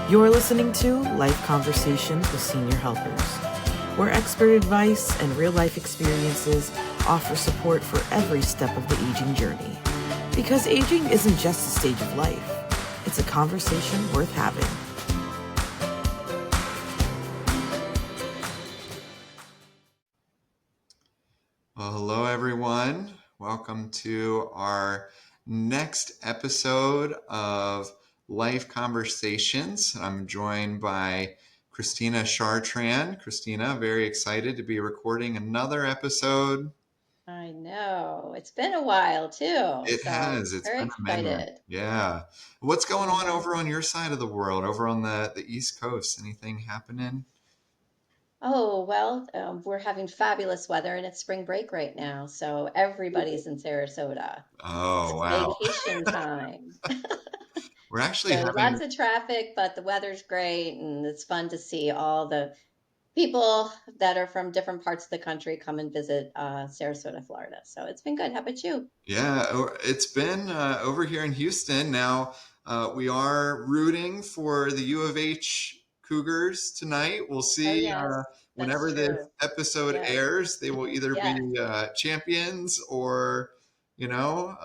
You're listening to Life Conversations with Senior Helpers, where expert advice and real-life experiences offer support for every step of the aging journey. Because aging isn't just a stage of life, it's a conversation worth having. Well, hello everyone. Welcome to our next episode of Life Conversations. I'm joined by Christina Chartrand. Christina, very excited to be recording another episode. I know. It's been a while too. It So has. It's very been a minute. excited. Yeah. What's going on hmm over on your side of the world, over on the East Coast? Anything happening? Oh, well, we're having fabulous weather and it's spring break right now. So everybody's in Sarasota. Oh, It's wow. vacation time. We're actually So having, lots of traffic, but the weather's great and it's fun to see all the people that are from different parts of the country come and visit Sarasota, Florida. So it's been good. How about you? yeah, it's been over here in Houston. Now, we are rooting for the U of H Cougars tonight. We'll Oh, see yes, that's whenever this true. episode Yes, airs. They will either be yes. champions or, you know,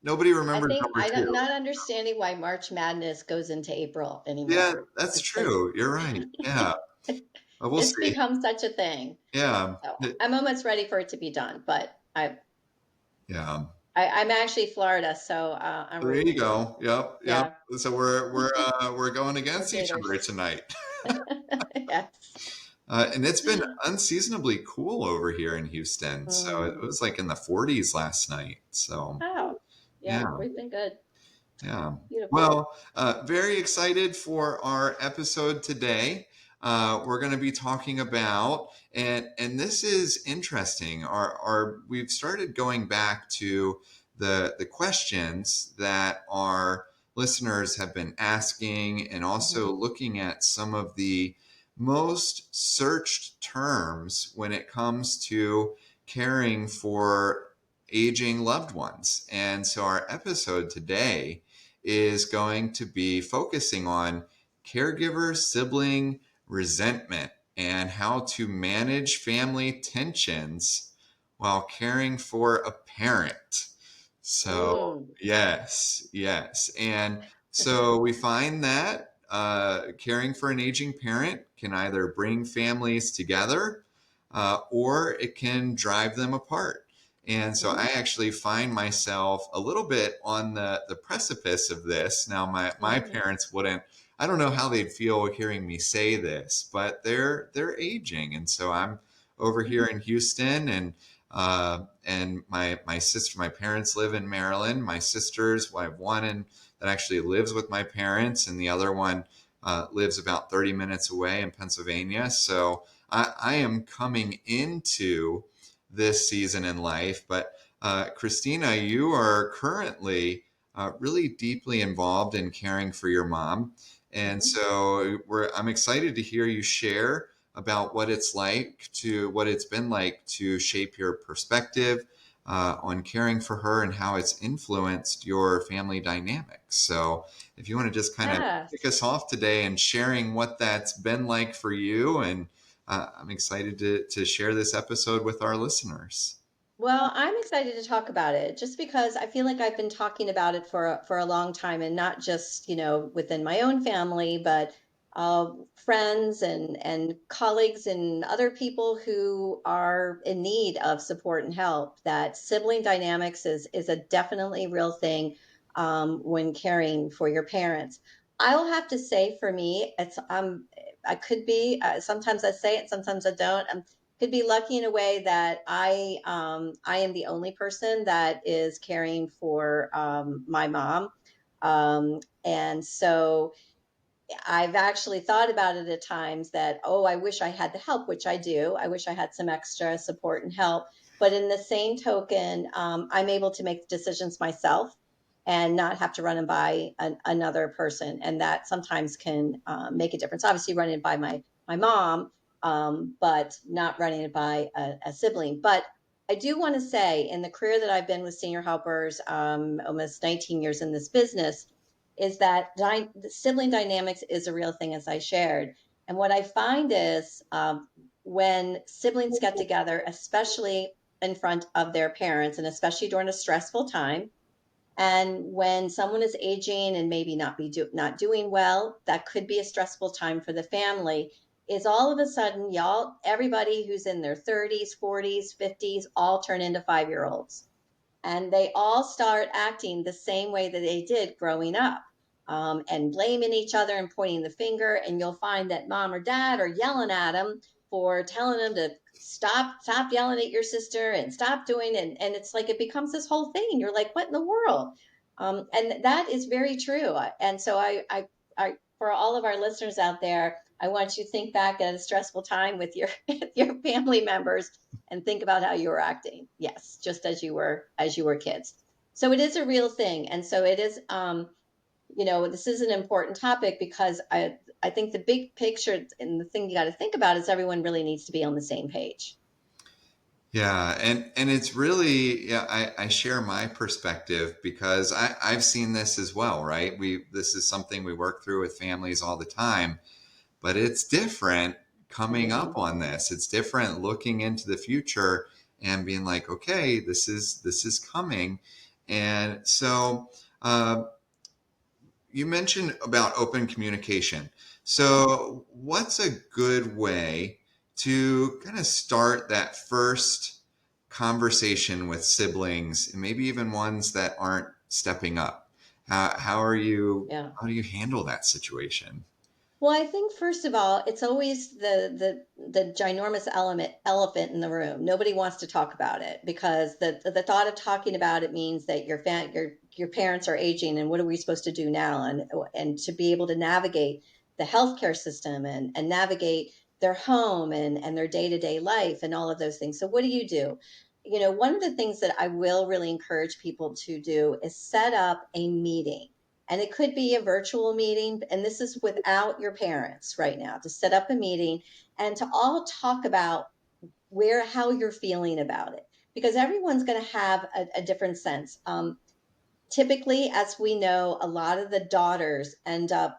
nobody I remembers think number I'm two. not understanding why March Madness goes into April Yeah, anymore. that's It's like true. You're right. Yeah, we'll it's see. become such a thing. Yeah, So I'm almost ready for it to be done, but yeah. I'm actually Florida, so I'm There rooting you for you. go. Yep, yep. Yeah, So we're going go against each other Gators. tonight. Yes. And it's been unseasonably cool over here in Houston. So it Mm. was like in the 40s last night. So, Oh, yeah, yeah, we've been good. yeah. Beautiful. Well, very excited for our episode today. We're going to be talking about, and this is interesting. Our we've started going back to the questions that our listeners have been asking, and hmm also looking at some of the most searched terms when it comes to caring for aging loved ones. And so our episode today is going to be focusing on caregiver sibling resentment and how to manage family tensions while caring for a parent. So, Mm. yes, yes. And so we find that caring for an aging parent can either bring families together or it can drive them apart. And so I hmm actually find myself a little bit on the precipice of this. Now, my hmm parents wouldn't, I don't know how they'd feel hearing me say this, but they're aging. And so I'm over here in Houston, and my sister, my parents live in Maryland. My sisters, well, I have one that actually lives with my parents, and the other one lives about 30 minutes away in Pennsylvania. So I am coming into this season in life. But Christina, you are currently really deeply involved in caring for your mom. And hmm so I'm excited to hear you share about what it's been like to shape your perspective on caring for her and how it's influenced your family dynamics. So if you want to just kind of kick Yes. us off today and sharing what that's been like for you, and I'm excited to share this episode with our listeners. Well, I'm excited to talk about it just because I feel like I've been talking about it for a long time and not just, within my own family, but friends and colleagues and other people who are in need of support and help. That sibling dynamics is a definitely real thing when caring for your parents. I'll have to say for me, I could be sometimes I say it, sometimes I don't. Could be lucky in a way that I am the only person that is caring for my mom, and so I've actually thought about it at times that, oh, I wish I had the help, which I do. I wish I had some extra support and help. But in the same token, I'm able to make decisions myself and not have to run them by another person. And that sometimes can make a difference. Obviously, running it by my mom, but not running it by a sibling. But I do want to say, in the career that I've been with senior helpers, almost 19 years in this business, is that sibling dynamics is a real thing, as I shared. And what I find is when siblings get together, especially in front of their parents, and especially during a stressful time, and when someone is aging and maybe not doing well, that could be a stressful time for the family. Is all of a sudden, everybody who's in their 30s, 40s, 50s, all turn into 5-year-olds, and they all start acting the same way that they did growing up, and blaming each other and pointing the finger. And you'll find that mom or dad are yelling at them for telling them to stop yelling at your sister and stop doing it. And it's like it becomes this whole thing. You're like, what in the world? And that is very true. And so I for all of our listeners out there, I want you to think back at a stressful time with your your family members and think about how you were acting. Yes, just as you were kids. So it is a real thing. And so it is this is an important topic because I think the big picture and the thing you got to think about is everyone really needs to be on the same page. Yeah, and it's really, yeah, I share my perspective because I've seen this as well, right? This is something we work through with families all the time, but it's different coming up Mm-hmm. on this. It's different looking into the future and being like, okay, this is coming. And so you mentioned about open communication. So what's a good way to kind of start that first conversation with siblings, and maybe even ones that aren't stepping up? Yeah. How do you handle that situation? Well, I think first of all, it's always the ginormous elephant in the room. Nobody wants to talk about it because the thought of talking about it means that your parents are aging, and what are we supposed to do now? And to be able to navigate the healthcare system and navigate their home and their day-to-day life and all of those things. So what do you do? One of the things that I will really encourage people to do is set up a meeting, and it could be a virtual meeting. And this is without your parents right now, to set up a meeting and to all talk about how you're feeling about it, because everyone's going to have a different sense. Typically, as we know, a lot of the daughters end up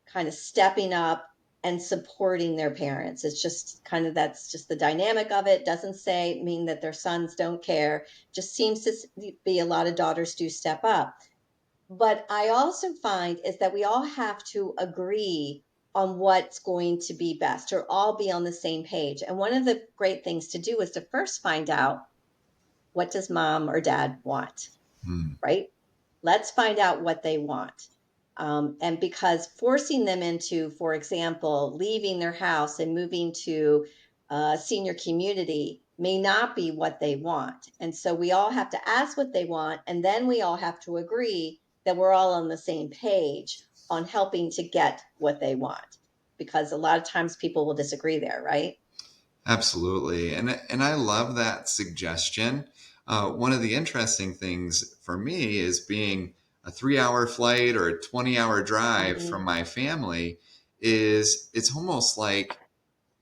kind of stepping up and supporting their parents. It's just kind of, that's just the dynamic of it. Doesn't say mean that their sons don't care. Just seems to be a lot of daughters do step up. But I also find is that we all have to agree on what's going to be best, or all be on the same page. And one of the great things to do is to first find out, what does mom or dad want, Hmm. right? Let's find out what they want. And because forcing them into, for example, leaving their house and moving to a senior community may not be what they want. And so we all have to ask what they want, and then we all have to agree that we're all on the same page on helping to get what they want. Because a lot of times people will disagree there, right? Absolutely. And I love that suggestion. One of the interesting things for me is being a 3 hour flight or a 20-hour drive from Mm-hmm. my family is it's almost like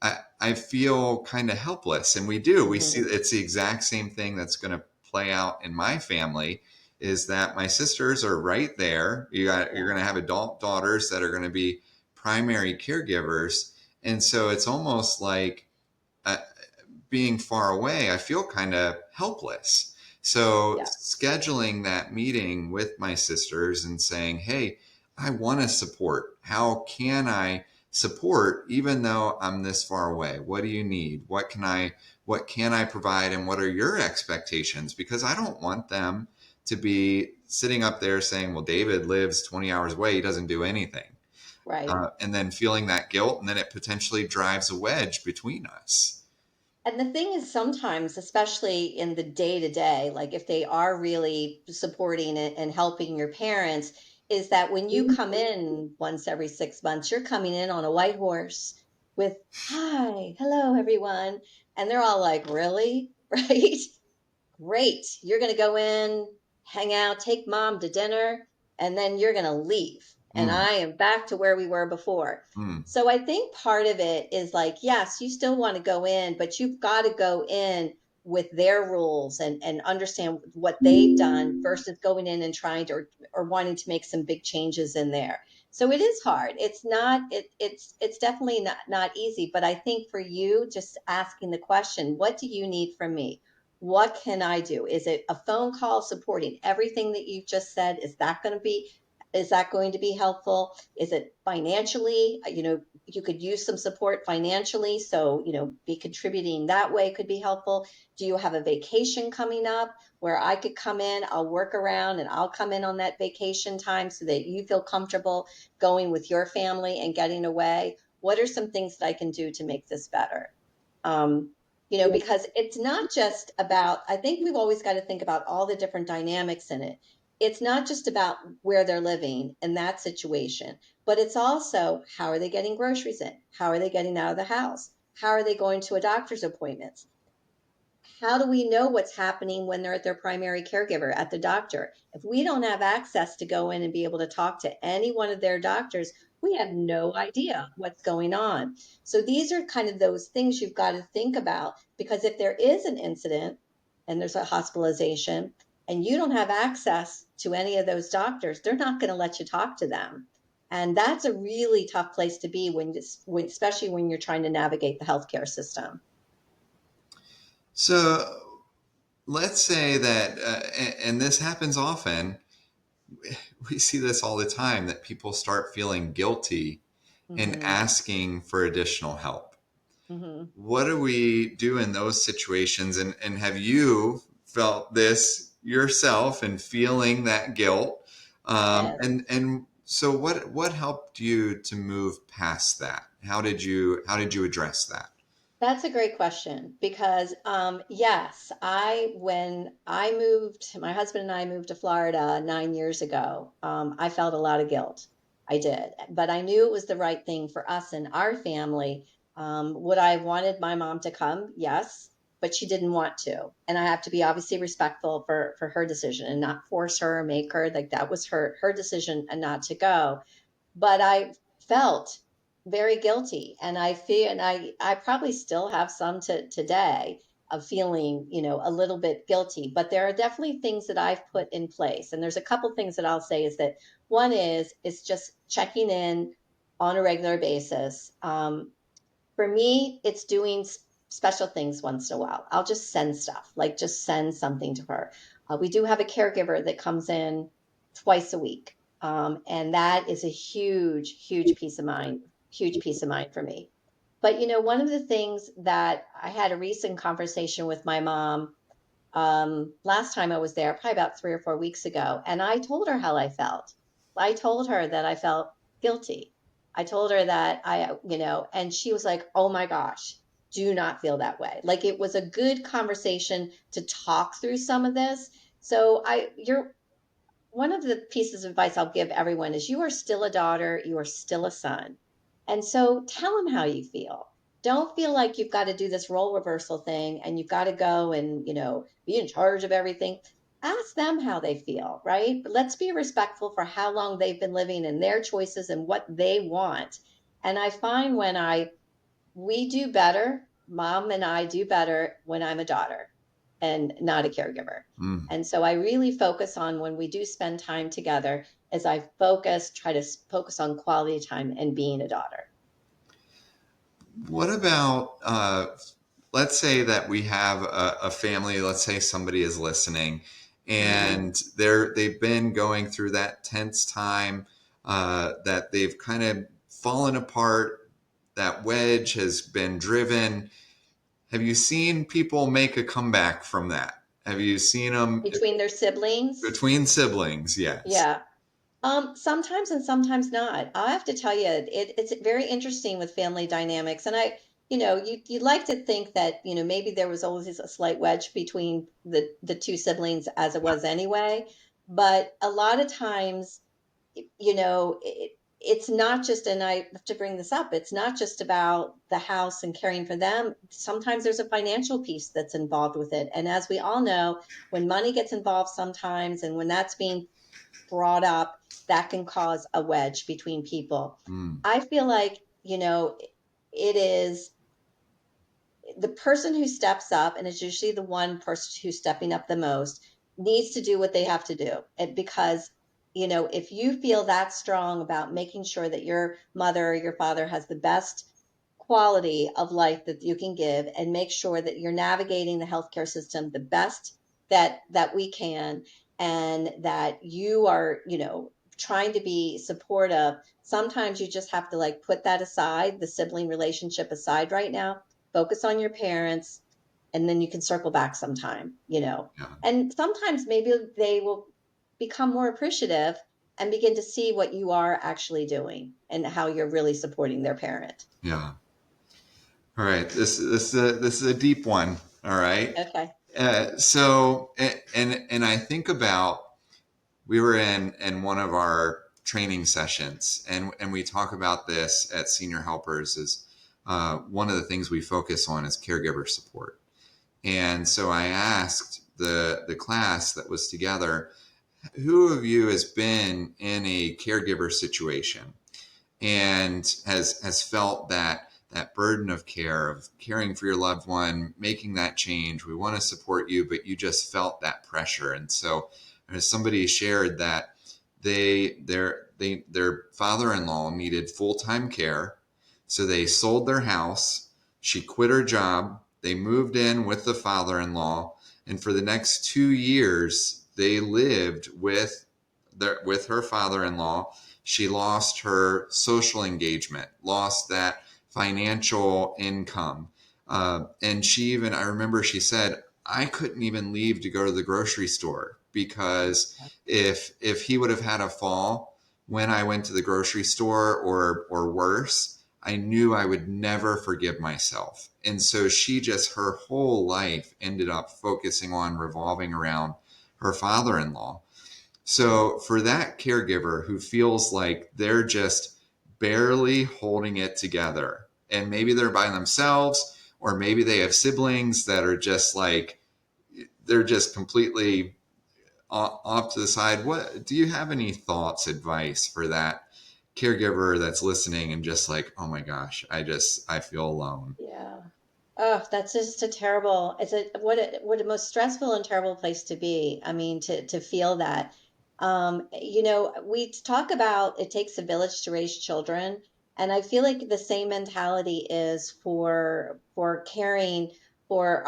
I feel kind of helpless. And we do. We see Mm-hmm. it's the exact same thing that's going to play out in my family is that my sisters are right there. You're Yeah. going to have adult daughters that are going to be primary caregivers. And so it's almost like uh, being far away, I feel kind of helpless. So Yeah. scheduling that meeting with my sisters and saying, hey, I want to support. How can I support even though I'm this far away? What do you need? What can I provide, and what are your expectations? Because I don't want them to be sitting up there saying, well, David lives 20 hours away, he doesn't do anything. Right. And then feeling that guilt, and then it potentially drives a wedge between us. And the thing is, sometimes, especially in the day to day, like if they are really supporting it and helping your parents, is that when you come in once every 6 months, you're coming in on a white horse with, hi, hello, everyone. And they're all like, really? Right? Great. You're going to go in, hang out, take mom to dinner, and then you're going to leave. And Mm, I am back to where we were before. mm. So I think part of it is like, yes, you still want to go in, but you've got to go in with their rules and understand what they've done versus going in and trying to or wanting to make some big changes in there. So it is hard. It's not, it's definitely not easy, but I think for you, just asking the question, what do you need from me? What can I do? Is it a phone call supporting everything that you've just said? Is that going to be helpful? Is it financially? You could use some support financially. So, be contributing that way could be helpful. Do you have a vacation coming up where I could come in? I'll work around and I'll come in on that vacation time so that you feel comfortable going with your family and getting away. What are some things that I can do to make this better? Because it's not just about, I think we've always got to think about all the different dynamics in it. It's not just about where they're living in that situation, but it's also how are they getting groceries in? How are they getting out of the house? How are they going to a doctor's appointments? How do we know what's happening when they're at their primary caregiver, at the doctor? If we don't have access to go in and be able to talk to any one of their doctors, we have no idea what's going on. So these are kind of those things you've got to think about, because if there is an incident and there's a hospitalization and you don't have access to any of those doctors, they're not going to let you talk to them. And that's a really tough place to be especially when you're trying to navigate the healthcare system. So let's say that, and this happens often, we see this all the time, that people start feeling guilty and Mm-hmm. asking for additional help. Mm-hmm. What do we do in those situations? And have you felt this yourself and feeling that guilt? Yes. And so what helped you to move past that? How did you address that? That's a great question because, yes, when I moved, my husband and I moved to Florida 9 years ago. I felt a lot of guilt. I did, but I knew it was the right thing for us and our family. Would I have wanted my mom to come? Yes, but she didn't want to, and I have to be obviously respectful for her decision and not force her or make her, like, that was her decision and not to go. But I felt very guilty, and I feel, and I probably still have some to today of feeling, a little bit guilty. But there are definitely things that I've put in place, and there's a couple things that I'll say is that one is just checking in on a regular basis. For me, it's doing special things once in a while. I'll just send stuff, like just send something to her. We do have a caregiver that comes in twice a week. And that is a huge peace of mind for me. But, one of the things that I had a recent conversation with my mom last time I was there, probably about 3 or 4 weeks ago, and I told her how I felt. I told her that I felt guilty. I told her that and she was like, "Oh my gosh, do not feel that way." Like, it was a good conversation to talk through some of this. So you're one of the pieces of advice I'll give everyone is you are still a daughter, you are still a son. And so tell them how you feel. Don't feel like you've got to do this role reversal thing and you've got to go and, be in charge of everything. Ask them how they feel, right? But let's be respectful for how long they've been living and their choices and what they want. And I find we do better, mom and I do better when I'm a daughter and not a caregiver. Mm. And so I really focus on, when we do spend time together, as I try to focus on quality time and being a daughter. What about, let's say that we have a family, let's say somebody is listening Mm-hmm. and they've been going through that tense time, that they've kind of fallen apart, that wedge has been driven. Have you seen people make a comeback from that? Have you seen them Between their siblings? between siblings? Yes. Yeah. Sometimes and sometimes not. I have to tell you, it's very interesting with family dynamics. And you'd like to think that, maybe there was always a slight wedge between the two siblings as it was anyway. But a lot of times, it's not just, and I have to bring this up, it's not just about the house and caring for them. Sometimes there's a financial piece that's involved with it. And as we all know, when money gets involved sometimes, and when that's being brought up, that can cause a wedge between people. Mm. I feel like, it is the person who steps up, and it's usually the one person who's stepping up the most, needs to do what they have to do. Because if you feel that strong about making sure that your mother or your father has the best quality of life that you can give, and make sure that you're navigating the healthcare system the best that we can, and that you are, trying to be supportive. Sometimes you just have to like put that aside, the sibling relationship aside right now, focus on your parents, and then you can circle back sometime. Yeah. And sometimes maybe they will become more appreciative and begin to see what you are actually doing and how you're really supporting their parent. Yeah. All right. This is a deep one. All right. Okay. So and I think about, we were in one of our training sessions, and we talk about this at Senior Helpers. Is one of the things we focus on is caregiver support. And so I asked the class that was together, who of you has been in a caregiver situation and has felt that burden of care, of caring for your loved one, making that change. We want to support you, but you just felt that pressure. And so as somebody shared that their father-in-law needed full-time care, so they sold their house. She quit her job. They moved in with the father-in-law, and for the next 2 years they lived with her father-in-law. She lost her social engagement, lost that financial income. And I remember she said, I couldn't even leave to go to the grocery store, because if he would have had a fall when I went to the grocery store, or worse, I knew I would never forgive myself. And so her whole life ended up focusing on, revolving around her father-in-law. So for that caregiver who feels like they're just barely holding it together, and maybe they're by themselves, or maybe they have siblings that are just like, they're just completely off to the side. What do you have any thoughts, advice for that caregiver that's listening and just like, oh my gosh, I feel alone. Yeah. Oh, that's just a terrible, it's a what a most stressful and terrible place to be. I mean, to feel that. We talk about it takes a village to raise children, and I feel like the same mentality is for caring for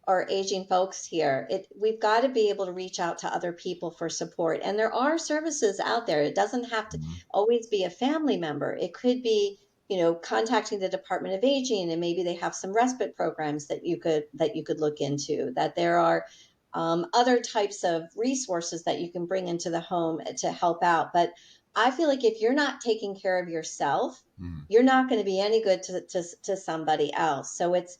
our aging folks here. We've got to be able to reach out to other people for support. And there are services out there. It doesn't have to Mhm. always be a family member. It could be, contacting the Department of Aging, and maybe they have some respite programs that you could look into. That there are other types of resources that you can bring into the home to help out. But I feel like if you're not taking care of yourself, Mhm. you're not going to be any good to somebody else. So it's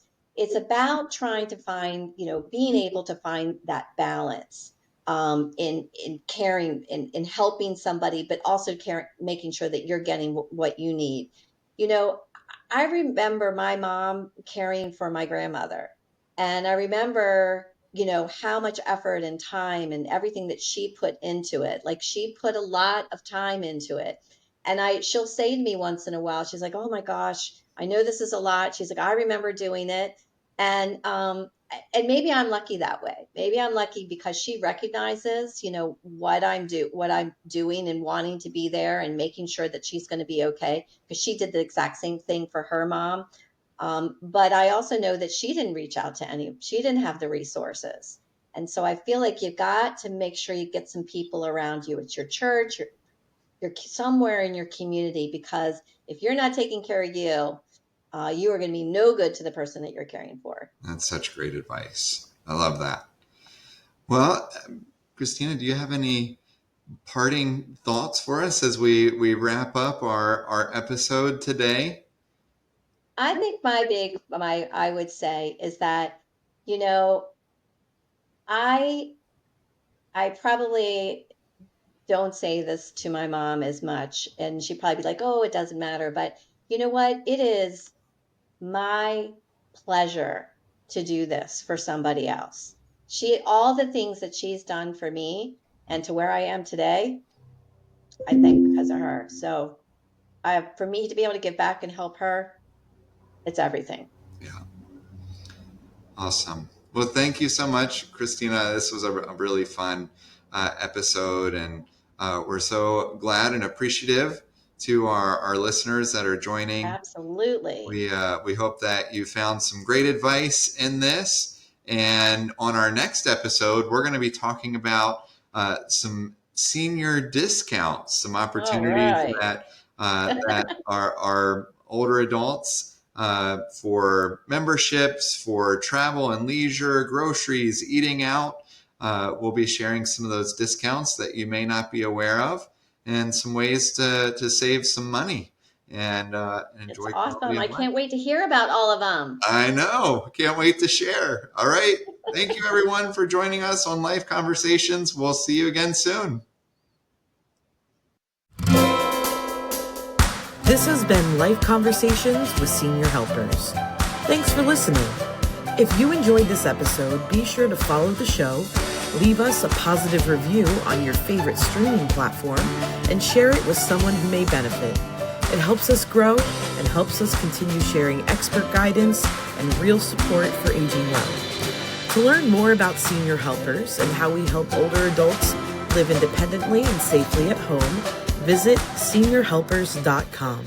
about trying to find, being able to find that balance, in caring, in helping somebody, but also making sure that you're getting what you need. You know, I remember my mom caring for my grandmother, and I remember, how much effort and time and everything that she put into it. Like she put a lot of time into it. And she'll say to me once in a while, she's like, "Oh my gosh, I know this is a lot." She's like, "I remember doing it." And maybe I'm lucky that way. Maybe I'm lucky because she recognizes, what I'm doing and wanting to be there and making sure that she's going to be okay, because she did the exact same thing for her mom. But I also know that she didn't have the resources. And so I feel like you've got to make sure you get some people around you at your church, you're somewhere in your community, because if you're not taking care of you, you are going to be no good to the person that you're caring for. That's such great advice. I love that. Well, Christina, do you have any parting thoughts for us as we wrap up our episode today? I think I would say is that, you know, I I probably don't say this to my mom as much, and she'd probably be like, "Oh, it doesn't matter." But you know what? It is my pleasure to do this for somebody else. All the things that she's done for me and to where I am today, I think because of her. So, for me to be able to give back and help her, it's everything. Yeah, awesome. Well, thank you so much, Christina. This was a really fun episode, and we're so glad and appreciative to our listeners that are joining. Absolutely. We hope that you found some great advice in this. And on our next episode, we're going to be talking about some senior discounts, some opportunities that our older adults for memberships, for travel and leisure, groceries, eating out. We'll be sharing some of those discounts that you may not be aware of, and some ways to save some money and enjoy It's awesome. quality I of life. can't wait to hear about all of them. I know. Can't wait to share. All right. Thank you, everyone, for joining us on Life Conversations. We'll see you again soon. This has been Life Conversations with Senior Helpers. Thanks for listening. If you enjoyed this episode, be sure to follow the show, leave us a positive review on your favorite streaming platform, and share it with someone who may benefit. It helps us grow and helps us continue sharing expert guidance and real support for aging well. To learn more about Senior Helpers and how we help older adults live independently and safely at home, visit seniorhelpers.com.